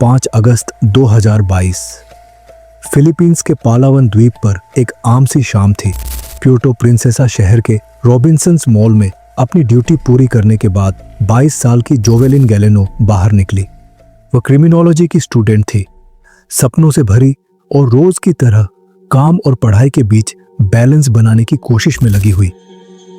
5 अगस्त 2022 Philippines के पालावन द्वीप पर एक आम सी शाम थी। प्यूर्टो प्रिंसेसा शहर के रॉबिन्सन्स मॉल में अपनी ड्यूटी पूरी करने के बाद 22 साल की जोवेलिन गैलेनो बाहर निकली। वह क्रिमिनोलॉजी की स्टूडेंट थी, सपनों से भरी और रोज की तरह काम और पढ़ाई के बीच बैलेंस बनाने की कोशिश में लगी हुई।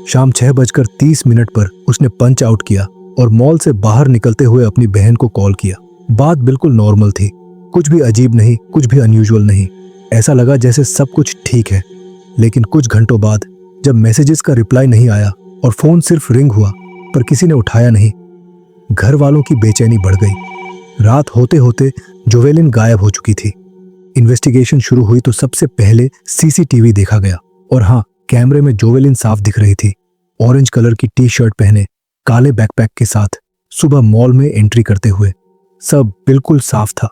शाम 6:30 पर उसने पंच आउट किया और मॉल से बाहर निकलते हुए अपनी बहन को कॉल किया। बात बिल्कुल नॉर्मल थी, कुछ भी अजीब नहीं, कुछ भी अनयूजुअल नहीं। ऐसा लगा जैसे सब कुछ ठीक है। लेकिन कुछ घंटों बाद जब मैसेजेस का रिप्लाई नहीं आया और फोन सिर्फ रिंग हुआ पर किसी ने उठाया नहीं, घर वालों की बेचैनी बढ़ गई। रात होते होते जोवेलिन गायब हो चुकी थी। इन्वेस्टिगेशन शुरू हुई तो सबसे पहले सीसीटीवी देखा गया और हाँ, कैमरे में जोवेलिन साफ दिख रही थी। ऑरेंज कलर की टी शर्ट पहने, काले बैकपैक के साथ सुबह मॉल में एंट्री करते हुए सब बिल्कुल साफ था।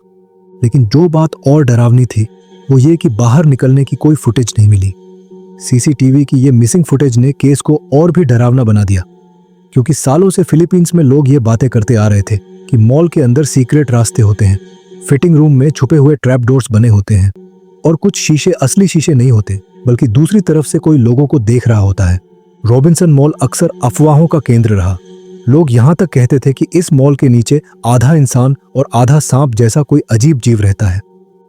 लेकिन जो बात और डरावनी थी वो ये कि बाहर निकलने की कोई फुटेज नहीं मिली। सीसीटीवी की ये मिसिंग फुटेज ने केस को और भी डरावना बना दिया, क्योंकि सालों से फिलीपींस में लोग ये बातें करते आ रहे थे कि मॉल के अंदर सीक्रेट रास्ते होते हैं, फिटिंग रूम में छुपे हुए ट्रैप डोर्स बने होते हैं और कुछ शीशे असली शीशे नहीं होते बल्कि दूसरी तरफ से कोई लोगों को देख रहा होता है। रॉबिन्सन मॉल अक्सर अफवाहों का केंद्र रहा। लोग यहाँ तक कहते थे कि इस मॉल के नीचे आधा इंसान और आधा सांप जैसा कोई अजीब जीव रहता है।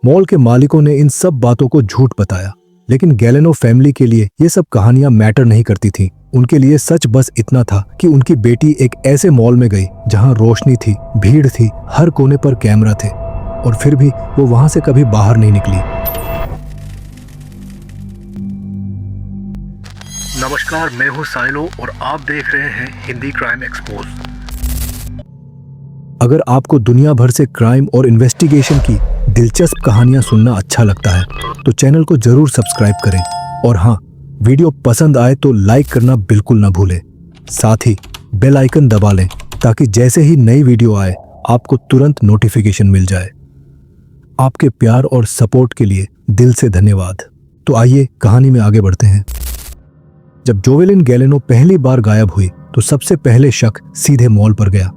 मॉल के मालिकों ने इन सब बातों को झूठ बताया, लेकिन गैलेनो फैमिली के लिए ये सब कहानियां मैटर नहीं करती थी। उनके लिए सच बस इतना था कि उनकी बेटी एक ऐसे मॉल में गई जहां रोशनी थी, भीड़ थी, हर कोने पर कैमरा थे, और फिर भी वो वहां से कभी बाहर नहीं निकली। नमस्कार, मैं हूं साइलो और आप देख रहे हैं हिंदी क्राइम एक्सपोज। अगर आपको दुनिया भर से क्राइम और इन्वेस्टिगेशन की दिलचस्प कहानियां सुनना अच्छा लगता है तो चैनल को जरूर सब्सक्राइब करें, और हाँ, वीडियो पसंद आए तो लाइक करना बिल्कुल ना भूलें। साथ ही बेल आइकन दबा लें ताकि जैसे ही नई वीडियो आए आपको तुरंत नोटिफिकेशन मिल जाए। आपके प्यार और सपोर्ट के लिए दिल से धन्यवाद। तो आइए कहानी में आगे बढ़ते हैं। जब जोवेलिन गैलेनो पहली बार गायब हुई तो सबसे पहले शक सीधे मॉल पर गया।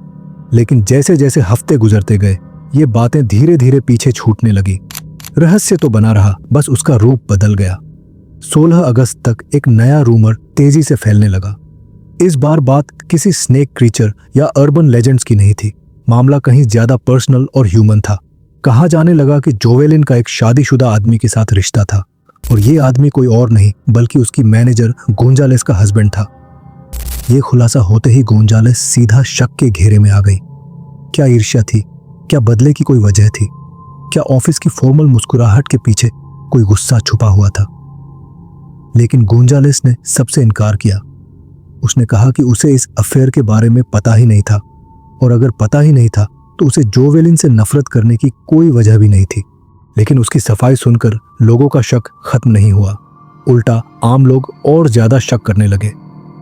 लेकिन जैसे जैसे हफ्ते गुजरते गए ये बातें धीरे धीरे पीछे छूटने लगी। रहस्य तो बना रहा, बस उसका रूप बदल गया। 16 अगस्त तक एक नया रूमर तेजी से फैलने लगा। इस बार बात किसी स्नेक क्रीचर या अर्बन लेजेंड्स की नहीं थी। मामला कहीं ज्यादा पर्सनल और ह्यूमन था। कहा जाने लगा कि जोवेलिन का एक शादीशुदा आदमी के साथ रिश्ता था और ये आदमी कोई और नहीं बल्कि उसकी मैनेजर गोंजालेस का हस्बैंड था। ये खुलासा होते ही गोंजालेस सीधा शक के घेरे में आ गई। क्या ईर्ष्या थी? क्या बदले की कोई वजह थी? क्या ऑफिस की फॉर्मल मुस्कुराहट के पीछे कोई गुस्सा छुपा हुआ था? लेकिन गोंजालेस ने सबसे इनकार किया। उसने कहा कि उसे इस अफेयर के बारे में पता ही नहीं था, और अगर पता ही नहीं था तो उसे जोवेलिन से नफरत करने की कोई वजह भी नहीं थी। लेकिन उसकी सफाई सुनकर लोगों का शक खत्म नहीं हुआ। उल्टा आम लोग और ज्यादा शक करने लगे।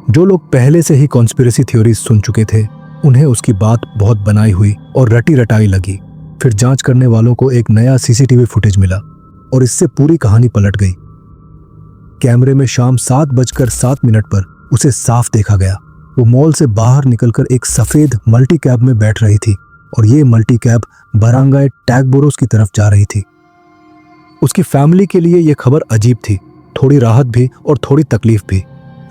जो लोग पहले से ही कॉन्स्पिरेसी थ्योरीज सुन चुके थे उन्हें उसकी बात बहुत बनाई हुई और रटी रटाई लगी। फिर जांच करने वालों को एक नया सीसीटीवी फुटेज मिला और इससे पूरी कहानी पलट गई। कैमरे में शाम 7:07 पर उसे साफ देखा गया। वो मॉल से बाहर निकलकर एक सफेद मल्टी कैब में बैठ रही थी और ये मल्टी कैब बरांगाई टैगबोरोस की तरफ जा रही थी। उसकी फैमिली के लिए यह खबर अजीब थी, थोड़ी राहत भी और थोड़ी तकलीफ भी।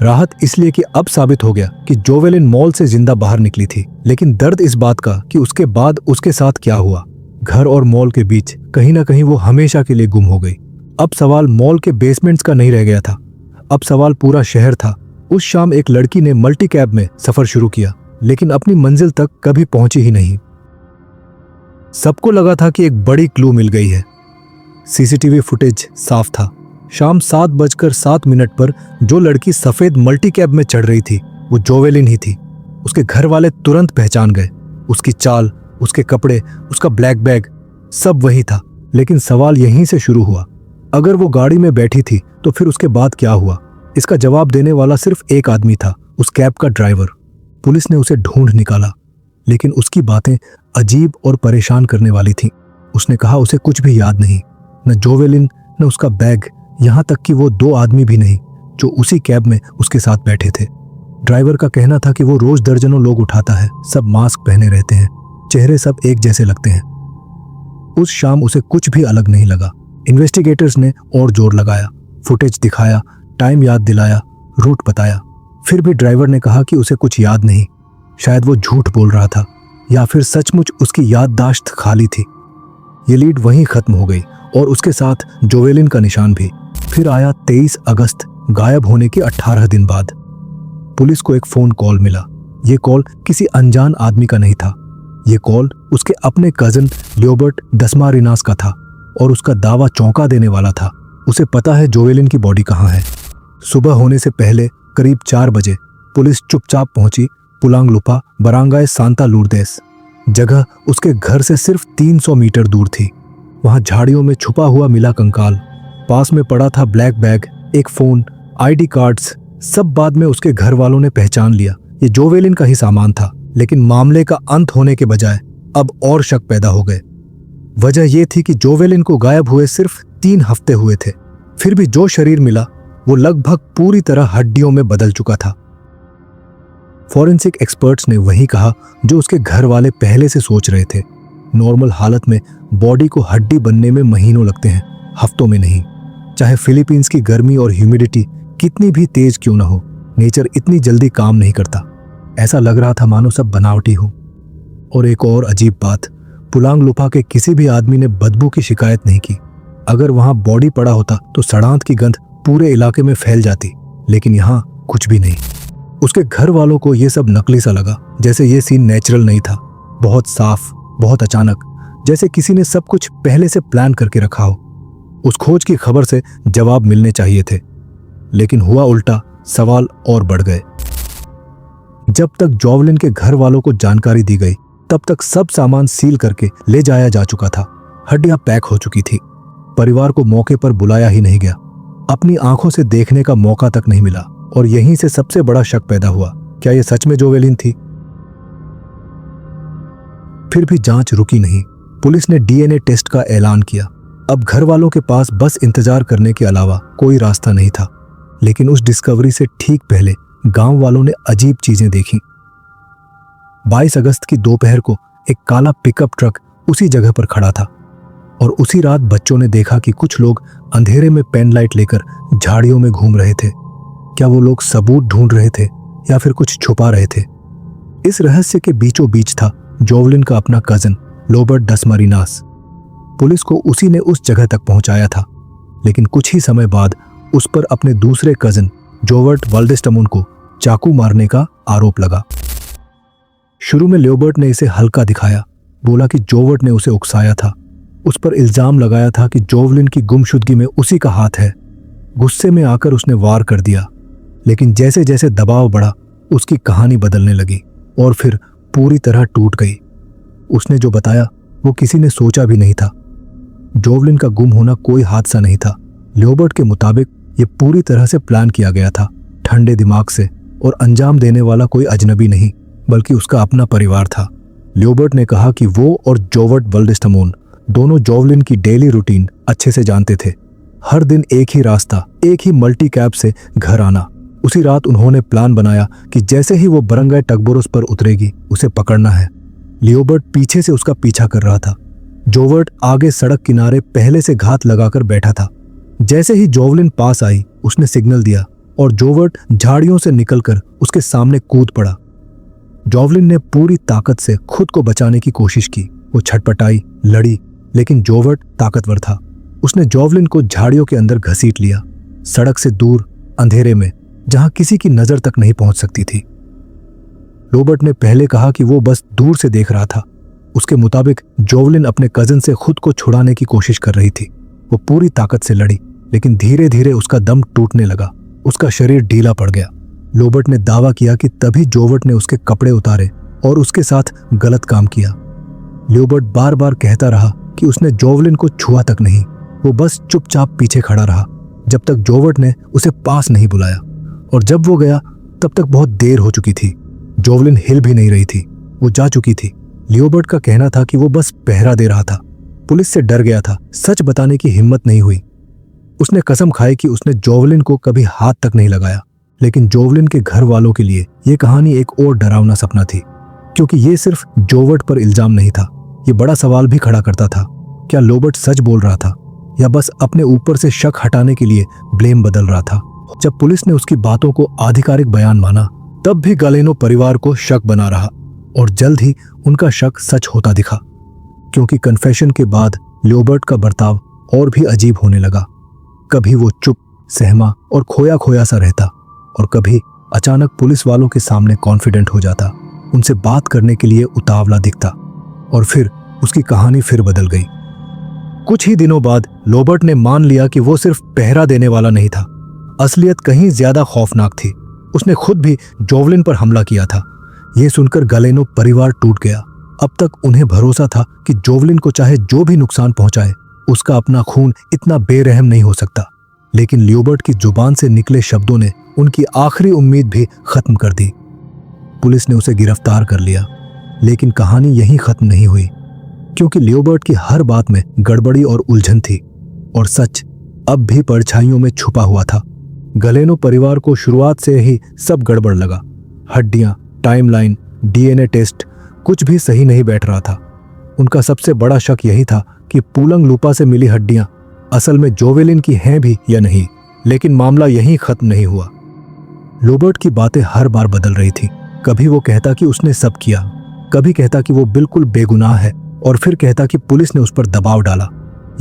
राहत इसलिए कि अब साबित हो गया कि जोवेलिन मॉल से जिंदा बाहर निकली थी, लेकिन दर्द इस बात का कि उसके बाद उसके साथ क्या हुआ। घर और मॉल के बीच कहीं ना कहीं वो हमेशा के लिए गुम हो गई। अब सवाल मॉल के बेसमेंट्स का नहीं रह गया था, अब सवाल पूरा शहर था। उस शाम एक लड़की ने मल्टी कैब में सफर शुरू किया, लेकिन अपनी मंजिल तक कभी पहुंची ही नहीं। सबको लगा था कि एक बड़ी क्लू मिल गई है। सीसीटीवी फुटेज साफ था। शाम 7:07 पर जो लड़की सफेद मल्टी कैब में चढ़ रही थी वो जोवेलिन ही थी। उसके घर वाले तुरंत पहचान गए। उसकी चाल, उसके कपड़े, उसका ब्लैक बैग, सब वही था। लेकिन सवाल यहीं से शुरू हुआ। अगर वो गाड़ी में बैठी थी तो फिर उसके बाद क्या हुआ? इसका जवाब देने वाला सिर्फ एक आदमी था, उस कैब का ड्राइवर। पुलिस ने उसे ढूंढ निकाला, लेकिन उसकी बातें अजीब और परेशान करने वाली थीं। उसने कहा उसे कुछ भी याद नहीं, न जोवेलिन, न उसका बैग, यहाँ तक कि वो 2 आदमी भी नहीं जो उसी कैब में उसके साथ बैठे थे। ड्राइवर का कहना था कि वो रोज दर्जनों लोग उठाता है, सब मास्क पहने रहते हैं, चेहरे सब एक जैसे लगते हैं। उस शाम उसे कुछ भी अलग नहीं लगा। इन्वेस्टिगेटर्स ने और जोर लगाया, फुटेज दिखाया, टाइम याद दिलाया, रूट बताया। फिर भी ड्राइवर ने कहा कि उसे कुछ याद नहीं। शायद वो झूठ बोल रहा था या फिर सचमुच उसकी याददाश्त खाली थी। ये लीड वहीं खत्म हो गई और उसके साथ जोवेलिन का निशान भी। फिर आया 23 अगस्त, गायब होने के 18 दिन बाद। पुलिस को एक फोन कॉल मिला। ये कॉल किसी अनजान आदमी का नहीं था। ये कॉल उसके अपने कजन लियोबर्ट दसमारिनास का था और उसका दावा चौंका देने वाला था। उसे पता है जोवेलिन की बॉडी कहाँ है। सुबह होने से पहले करीब 4 बजे पुलिस चुपचाप पहुंची पुलांगलुपा बरांगाई सांता लूर्देस। जगह उसके घर से सिर्फ 300 मीटर दूर थी। वहां झाड़ियों में छुपा हुआ मिला कंकाल। पास में पड़ा था ब्लैक बैग, एक फोन, आईडी कार्ड्स। सब बाद में उसके घर वालों ने पहचान लिया ये जोवेलिन का ही सामान था। लेकिन मामले का अंत होने के बजाय अब और शक पैदा हो गए। वजह यह थी कि जोवेलिन को गायब हुए सिर्फ 3 हफ्ते हुए थे। फिर भी जो शरीर मिला वो लगभग पूरी तरह हड्डियों में बदल चुका था। फॉरेंसिक एक्सपर्ट्स ने वही कहा जो उसके घर वाले पहले से सोच रहे थे। नॉर्मल हालत में बॉडी को हड्डी बनने में महीनों लगते हैं, हफ्तों में नहीं। चाहे फिलीपींस की गर्मी और ह्यूमिडिटी कितनी भी तेज क्यों ना हो, नेचर इतनी जल्दी काम नहीं करता। ऐसा लग रहा था मानो सब बनावटी हो। और एक और अजीब बात, पुलांगलुपा के किसी भी आदमी ने बदबू की शिकायत नहीं की। अगर वहां बॉडी पड़ा होता तो सड़ांत की गंध पूरे इलाके में फैल जाती, लेकिन यहां कुछ भी नहीं। उसके घर वालों को यह सब नकली सा लगा, जैसे ये सीन नेचुरल नहीं था। बहुत साफ, बहुत अचानक, जैसे किसी ने सब कुछ पहले से प्लान करके रखा हो। उस खोज की खबर से जवाब मिलने चाहिए थे, लेकिन हुआ उल्टा। सवाल और बढ़ गए। जब तक जोवेलिन के घर वालों को जानकारी दी गई तब तक सब सामान सील करके ले जाया जा चुका था। हड्डियां पैक हो चुकी थी। परिवार को मौके पर बुलाया ही नहीं गया। अपनी आंखों से देखने का मौका तक नहीं मिला। और यहीं से सबसे बड़ा शक पैदा हुआ, क्या यह सच में जोवेलिन थी? फिर भी जांच रुकी नहीं। पुलिस ने डीएनए टेस्ट का ऐलान किया। अब घर वालों के पास बस इंतजार करने के अलावा कोई रास्ता नहीं था। लेकिन उस डिस्कवरी से ठीक पहले गांव वालों ने अजीब चीजें देखी। 22 अगस्त की दोपहर को एक काला पिकअप ट्रक उसी जगह पर खड़ा था और उसी रात बच्चों ने देखा कि कुछ लोग अंधेरे में पेन लाइट लेकर झाड़ियों में घूम रहे थे। क्या वो लोग सबूत ढूंढ रहे थे या फिर कुछ छुपा रहे थे? इस रहस्य के बीचों बीच था जोवेलिन का अपना कजन लियोबर्ट दसमारिनास। पुलिस को उसी ने उस जगह तक पहुंचाया था, लेकिन कुछ ही समय बाद उस पर अपने दूसरे कजन जोवर्ट वाल्डेस्टमोन को चाकू मारने का आरोप लगा। शुरू में लियोबर्ट ने इसे हल्का दिखाया, बोला कि जोवर्ट ने उसे उकसाया था। उस पर इल्जाम लगाया था कि जोवेलिन की गुमशुदगी में उसी का हाथ है। गुस्से में आकर उसने वार कर दिया, लेकिन जैसे जैसे दबाव बढ़ा उसकी कहानी बदलने लगी और फिर पूरी तरह टूट गई। उसने जो बताया वो किसी ने सोचा भी नहीं था। जोवेलिन का गुम होना कोई हादसा नहीं था। लियोबर्ट के मुताबिक ये पूरी तरह से प्लान किया गया था, ठंडे दिमाग से, और अंजाम देने वाला कोई अजनबी नहीं बल्कि उसका अपना परिवार था। लियोबर्ट ने कहा कि वो और जोवर्ट वाल्डेस्टमोन दोनों जोवेलिन की डेली रूटीन अच्छे से जानते थे। हर दिन एक ही रास्ता, एक ही मल्टी कैब से घर आना। उसी रात उन्होंने प्लान बनाया कि जैसे ही वो बरंगाई टगबोरोस पर उतरेगी उसे पकड़ना है। लियोबर्ट पीछे से उसका पीछा कर रहा था। जोवर्ट आगे सड़क किनारे पहले से घात लगाकर बैठा था। जैसे ही जोवेलिन पास आई उसने सिग्नल दिया और जोवर्ट झाड़ियों से निकलकर उसके सामने कूद पड़ा। जोवेलिन ने पूरी ताकत से खुद को बचाने की कोशिश की। वो छटपटाई, लड़ी, लेकिन जोवर्ट ताकतवर था। उसने जोवेलिन को झाड़ियों के अंदर घसीट लिया, सड़क से दूर, अंधेरे में, जहां किसी की नजर तक नहीं पहुंच सकती थी। लियोबर्ट ने पहले कहा कि वो बस दूर से देख रहा था। उसके मुताबिक जोवेलिन अपने कजन से खुद को छुड़ाने की कोशिश कर रही थी। वो पूरी ताकत से लड़ी, लेकिन धीरे धीरे उसका दम टूटने लगा। उसका शरीर ढीला पड़ गया। लियोबर्ट ने दावा किया कि तभी जोवर्ट ने उसके कपड़े उतारे और उसके साथ गलत काम किया। लियोबर्ट बार बार कहता रहा कि उसने जोवेलिन को छुआ तक नहीं। वो बस चुपचाप पीछे खड़ा रहा जब तक जोवर्ट ने उसे पास नहीं बुलाया, और जब वो गया तब तक बहुत देर हो चुकी थी। जोवेलिन हिल भी नहीं रही थी, वो जा चुकी थी। लियोबर्ट का कहना था कि वो बस पहरा दे रहा था, पुलिस से डर गया था, सच बताने की हिम्मत नहीं हुई। उसने कसम खाई कि उसने जोवेलिन को कभी हाथ तक नहीं लगाया। लेकिन जोवेलिन के घर वालों के लिए यह कहानी एक और डरावना सपना थी, क्योंकि ये सिर्फ जोवर्ट पर इल्जाम नहीं था, ये बड़ा सवाल भी खड़ा करता था। क्या लोबर्ट सच बोल रहा था या बस अपने ऊपर से शक हटाने के लिए ब्लेम बदल रहा था? जब पुलिस ने उसकी बातों को आधिकारिक बयान माना, तब भी गलेनो परिवार को शक बना रहा और जल्द ही उनका शक सच होता दिखा, क्योंकि कन्फेशन के बाद लियोबर्ट का बर्ताव और भी अजीब होने लगा। कभी वो चुप, सहमा और खोया खोया सा रहता और कभी अचानक पुलिस वालों के सामने कॉन्फिडेंट हो जाता, उनसे बात करने के लिए उतावला दिखता और फिर उसकी कहानी फिर बदल गई। कुछ ही दिनों बाद लियोबर्ट ने मान लिया कि वो सिर्फ पहरा देने वाला नहीं था, असलियत कहीं ज्यादा खौफनाक थी। उसने खुद भी जोवलिन पर हमला किया था। यह सुनकर गलेनो परिवार टूट गया। अब तक उन्हें भरोसा था कि जोवलिन को चाहे जो भी नुकसान पहुंचाए, उसका अपना खून इतना बेरहम नहीं हो सकता। लेकिन लियोबर्ट की जुबान से निकले शब्दों ने उनकी आखिरी उम्मीद भी खत्म कर दी। पुलिस ने उसे गिरफ्तार कर लिया, लेकिन कहानी यहीं खत्म नहीं हुई, क्योंकि लियोबर्ट की हर बात में गड़बड़ी और उलझन थी और सच अब भी परछाइयों में छुपा हुआ था। गलेनो परिवार को शुरुआत से ही सब गड़बड़ लगा। हड्डियां, टाइमलाइन, डीएनए टेस्ट, कुछ भी सही नहीं बैठ रहा था। उनका सबसे बड़ा शक यही था कि पुलंग लूपा से मिली हड्डियां असल में जोवेलिन की हैं भी या नहीं। लेकिन मामला यहीं खत्म नहीं हुआ। लियोबर्ट की बातें हर बार बदल रही थी। कभी वो कहता कि उसने सब किया, कभी कहता कि वो बिल्कुल बेगुनाह है और फिर कहता कि पुलिस ने उस पर दबाव डाला।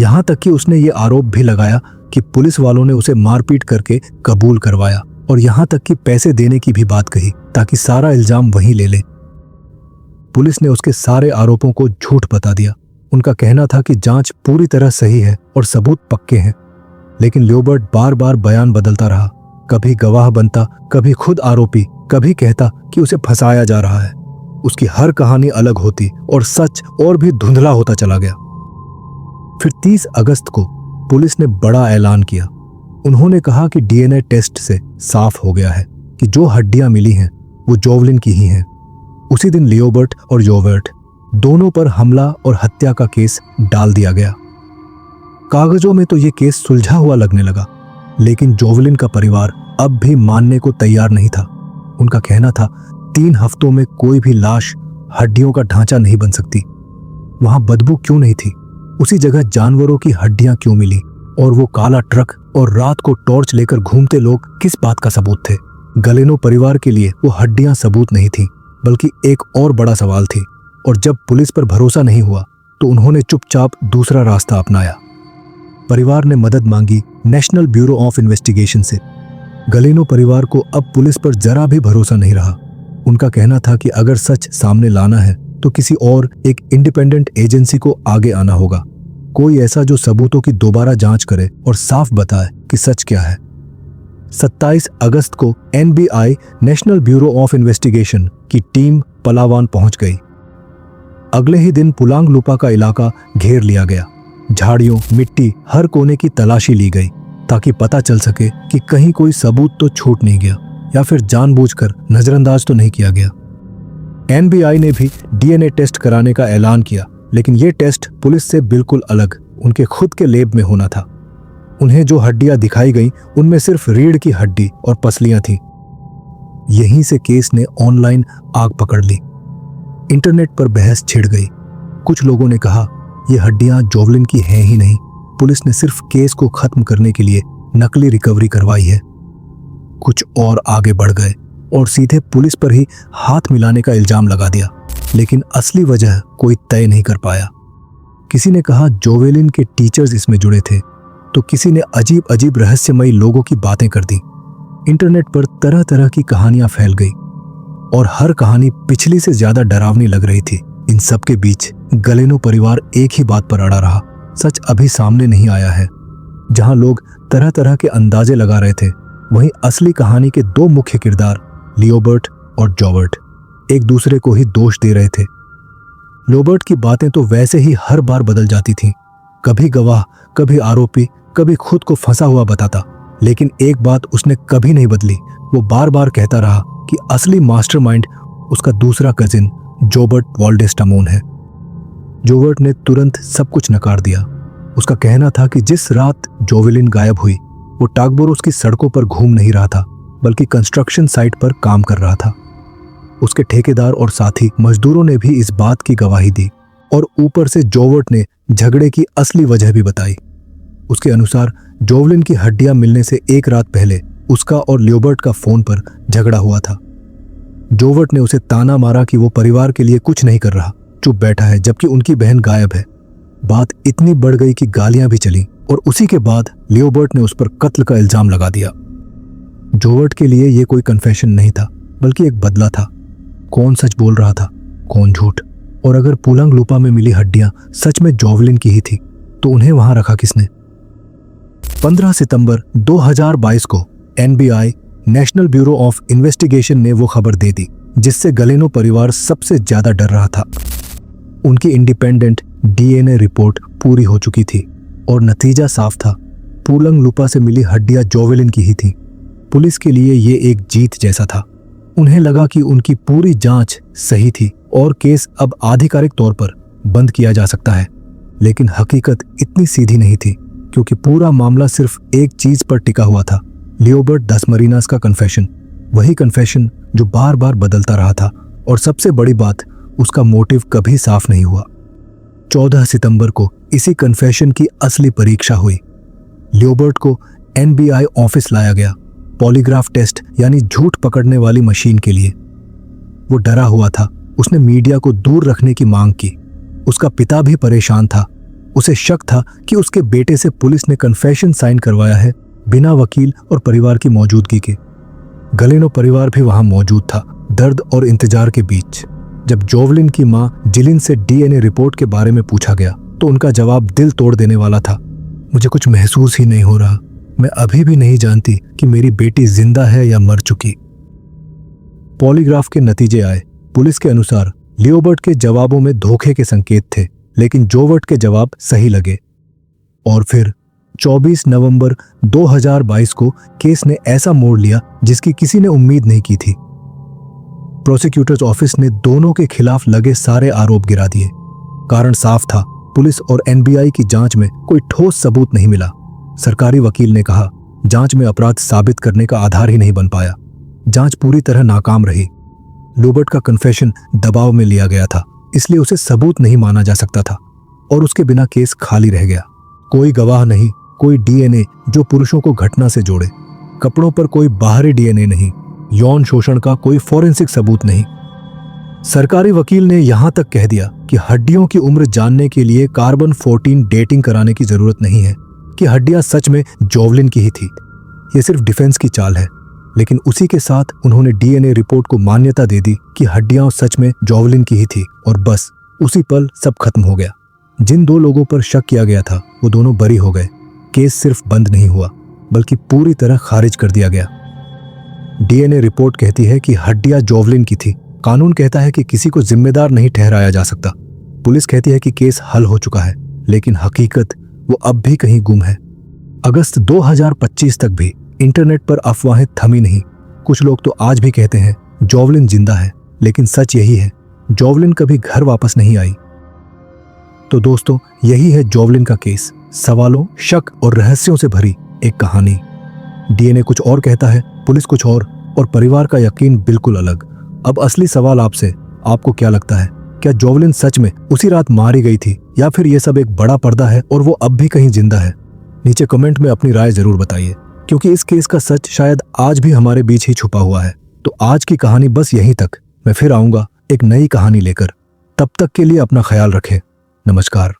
यहां तक कि उसने ये आरोप भी लगाया कि पुलिस वालों ने उसे मारपीट करके कबूल करवाया और यहां तक कि पैसे देने की भी बात कही ताकि सारा इल्जाम वही ले ले। पुलिस ने उसके सारे आरोपों को झूठ बता दिया। उनका कहना था कि जांच पूरी तरह सही है और सबूत पक्के हैं। लेकिन लियोबर्ट बार बार बयान बदलता रहा, कभी गवाह बनता, कभी खुद आरोपी, कभी कहता कि उसे फंसाया जा रहा है। उसकी हर कहानी अलग होती और सच और भी धुंधला होता चला गया। फिर 30 अगस्त को पुलिस ने बड़ा ऐलान किया। उन्होंने कहा कि डीएनए टेस्ट से साफ हो गया है कि जो हड्डियां मिली हैं वो जोवलिन की ही हैं। उसी दिन लियोबर्ट और जोवर्ट दोनों पर हमला और हत्या का केस डाल दिया गया। कागजों में तो ये केस सुलझा हुआ लगने लगा, लेकिन जोवलिन का परिवार अब भी मानने को तैयार नहीं था। उनका कहना था 3 हफ्तों में कोई भी लाश हड्डियों का ढांचा नहीं बन सकती। वहां बदबू क्यों नहीं थी? उसी जगह जानवरों की हड्डियां क्यों मिली? और वो काला ट्रक और रात को टॉर्च लेकर घूमते लोग किस बात का सबूत थे? गलेनो परिवार के लिए वो हड्डियां सबूत नहीं थी, बल्कि एक और बड़ा सवाल थी। और जब पुलिस पर भरोसा नहीं हुआ तो उन्होंने चुपचाप दूसरा रास्ता अपनाया। परिवार ने मदद मांगी नेशनल ब्यूरो ऑफ इन्वेस्टिगेशन से। गलेनो परिवार को अब पुलिस पर जरा भी भरोसा नहीं रहा। उनका कहना था कि अगर सच सामने लाना है तो किसी और एक इंडिपेंडेंट एजेंसी को आगे आना होगा, कोई ऐसा जो सबूतों की दोबारा जांच करे और साफ बताए कि सच क्या है। 27 अगस्त को NBI national bureau of investigation की टीम पलावान पहुंच गई। अगले ही दिन पुलांग लूपा का इलाका घेर लिया गया। झाड़ियों, मिट्टी, हर कोने की तलाशी ली गई ताकि पता चल सके कि कहीं कोई सबूत तो छूट नहीं गया या फिर जानबूझकर नजरअंदाज तो नहीं किया गया। एनबीआई ने भी डीएनए टेस्ट कराने का ऐलान किया, लेकिन यह टेस्ट पुलिस से बिल्कुल अलग उनके खुद के लैब में होना था। उन्हें जो हड्डियां दिखाई गईं, उनमें सिर्फ रीढ़ की हड्डी और पसलियां थीं। यहीं से केस ने ऑनलाइन आग पकड़ ली। इंटरनेट पर बहस छिड़ गई। कुछ लोगों ने कहा ये हड्डियां जोवलिन की हैं ही नहीं, पुलिस ने सिर्फ केस को खत्म करने के लिए नकली रिकवरी करवाई है। कुछ और आगे बढ़ गए और सीधे पुलिस पर ही हाथ मिलाने का इल्जाम लगा दिया, लेकिन असली वजह कोई तय नहीं कर पाया। किसी ने कहा जोवेलिन के टीचर्स इसमें जुड़े थे, तो किसी ने अजीब अजीब रहस्यमयी लोगों की बातें कर दी। इंटरनेट पर तरह तरह की कहानियां फैल गई और हर कहानी पिछली से ज्यादा डरावनी लग रही थी। इन सब के बीच गलेनो परिवार एक ही बात पर अड़ा रहा, सच अभी सामने नहीं आया है। जहां लोग तरह तरह के अंदाजे लगा रहे थे, वहीं असली कहानी के 2 मुख्य किरदार लियोबर्ट और जोवर्ट एक दूसरे को ही दोष दे रहे थे। लियोबर्ट की बातें तो वैसे ही हर बार बदल जाती थीं, कभी गवाह, कभी आरोपी, कभी खुद को फंसा हुआ बताता, लेकिन एक बात उसने कभी नहीं बदली। वो बार बार कहता रहा कि असली मास्टरमाइंड उसका दूसरा कजिन जोबर्ट वाल्डेस्टामोन है। जोवर्ट ने तुरंत सब कुछ नकार दिया। उसका कहना था कि जिस रात जोवेलिन गायब हुई, वो टागबोरोस की सड़कों पर घूम नहीं रहा था, बल्कि कंस्ट्रक्शन साइट पर काम कर रहा था। उसके ठेकेदार और साथी मजदूरों ने भी इस बात की गवाही दी और ऊपर से जोवर्ट ने झगड़े की असली वजह भी बताई। उसके अनुसार जोवलिन की हड्डियां मिलने से एक रात पहले उसका और लियोबर्ट का फोन पर झगड़ा हुआ था। जोवर्ट ने उसे ताना मारा कि वो परिवार के लिए कुछ नहीं कर रहा, चुप बैठा है, जबकि उनकी बहन गायब है। बात इतनी बढ़ गई कि गालियां भी चली और उसी के बाद लियोबर्ट ने उस पर कत्ल का इल्जाम लगा दिया। जोवर्ट के लिए यह कोई कन्फेशन नहीं था, बल्कि एक बदला था। कौन सच बोल रहा था, कौन झूठ? और अगर पुलंग लुपा में मिली हड्डियां सच में जोवलिन की ही थी, तो उन्हें वहां रखा किसने? 15 सितंबर 2022 को NBI national bureau of investigation ने वो खबर दे दी जिससे गलेनो परिवार सबसे ज्यादा डर रहा था। उनकी इंडिपेंडेंट डीएनए रिपोर्ट पूरी हो चुकी थी और नतीजा साफ था, पुलंग लुपा से मिली हड्डियां जोवलिन की ही थी। पुलिस के लिए ये एक जीत जैसा था। उन्हें लगा कि उनकी पूरी जांच सही थी और केस अब आधिकारिक तौर पर बंद किया जा सकता है। लेकिन हकीकत इतनी सीधी नहीं थी, क्योंकि पूरा मामला सिर्फ एक चीज पर टिका हुआ था, लियोबर्ट दासमारिनास का कन्फेशन। वही कन्फेशन जो बार बार बदलता रहा था, और सबसे बड़ी बात, उसका मोटिव कभी साफ नहीं हुआ। 14 सितंबर को इसी कन्फेशन की असली परीक्षा हुई। लियोबर्ट को एनबीआई ऑफिस लाया गया, पॉलीग्राफ टेस्ट यानी झूठ पकड़ने वाली मशीन के लिए। वो डरा हुआ था, उसने मीडिया को दूर रखने की मांग की। उसका पिता भी परेशान था। उसे शक था कि उसके बेटे से पुलिस ने कन्फेशन साइन करवाया है बिना वकील और परिवार की मौजूदगी के। गलेनो परिवार भी वहां मौजूद था, दर्द और इंतजार के बीच। जब जोवलिन की मां जिलिन से डीएनए रिपोर्ट के बारे में पूछा गया तो उनका जवाब दिल तोड़ देने वाला था। मुझे कुछ महसूस ही नहीं हो रहा। मैं अभी भी नहीं जानती कि मेरी बेटी जिंदा है या मर चुकी। पॉलीग्राफ के नतीजे आए। पुलिस के अनुसार लियोबर्ट के जवाबों में धोखे के संकेत थे, लेकिन जोवर्ट के जवाब सही लगे। और फिर 24 नवंबर 2022 को केस ने ऐसा मोड़ लिया जिसकी किसी ने उम्मीद नहीं की थी। प्रोसिक्यूटर्स ऑफिस ने दोनों के खिलाफ लगे सारे आरोप गिरा दिए। कारण साफ था, पुलिस और एनबीआई की जांच में कोई ठोस सबूत नहीं मिला। सरकारी वकील ने कहा, जांच में अपराध साबित करने का आधार ही नहीं बन पाया। जांच पूरी तरह नाकाम रही। लियोबर्ट का कन्फेशन दबाव में लिया गया था, इसलिए उसे सबूत नहीं माना जा सकता था और उसके बिना केस खाली रह गया। कोई गवाह नहीं, कोई डीएनए जो पुरुषों को घटना से जोड़े, कपड़ों पर कोई बाहरी डीएनए नहीं, यौन शोषण का कोई फॉरेंसिक सबूत नहीं। सरकारी वकील ने यहां तक कह दिया कि हड्डियों की उम्र जानने के लिए कार्बन 14 डेटिंग कराने की जरूरत नहीं है, कि हड्डियां सच में जोवलिन की ही थी। यह सिर्फ डिफेंस की चाल है। लेकिन उसी के साथ उन्होंने डीएनए रिपोर्ट को मान्यता दे दी कि हड्डियां सच में जोवलिन की ही थी, और बस उसी पल सब खत्म हो गया। जिन दो लोगों पर शक किया गया था वो दोनों बरी हो गए। केस सिर्फ बंद नहीं हुआ, बल्कि पूरी तरह खारिज कर दिया गया। डीएनए रिपोर्ट कहती है कि हड्डियां जोवलिन की थी। कानून कहता है कि किसी को जिम्मेदार नहीं ठहराया जा सकता। पुलिस कहती है कि केस हल हो चुका है, लेकिन हकीकत वो अब भी कहीं गुम है। अगस्त 2025 तक भी इंटरनेट पर अफवाहें थमी नहीं। कुछ लोग तो आज भी कहते हैं जोवलिन जिंदा है, लेकिन सच यही है, जोवलिन कभी घर वापस नहीं आई। तो दोस्तों, यही है जोवलिन का केस। सवालों, शक और रहस्यों से भरी एक कहानी। डीएनए कुछ और कहता है, पुलिस कुछ और परिवार का यकीन बिल्कुल अलग। अब असली सवाल आपसे, आपको क्या लगता है? क्या जोवलिन सच में उसी रात मारी गई थी, या फिर यह सब एक बड़ा पर्दा है और वो अब भी कहीं जिंदा है? नीचे कमेंट में अपनी राय जरूर बताइए, क्योंकि इस केस का सच शायद आज भी हमारे बीच ही छुपा हुआ है। तो आज की कहानी बस यहीं तक। मैं फिर आऊंगा एक नई कहानी लेकर। तब तक के लिए अपना ख्याल रखें। नमस्कार।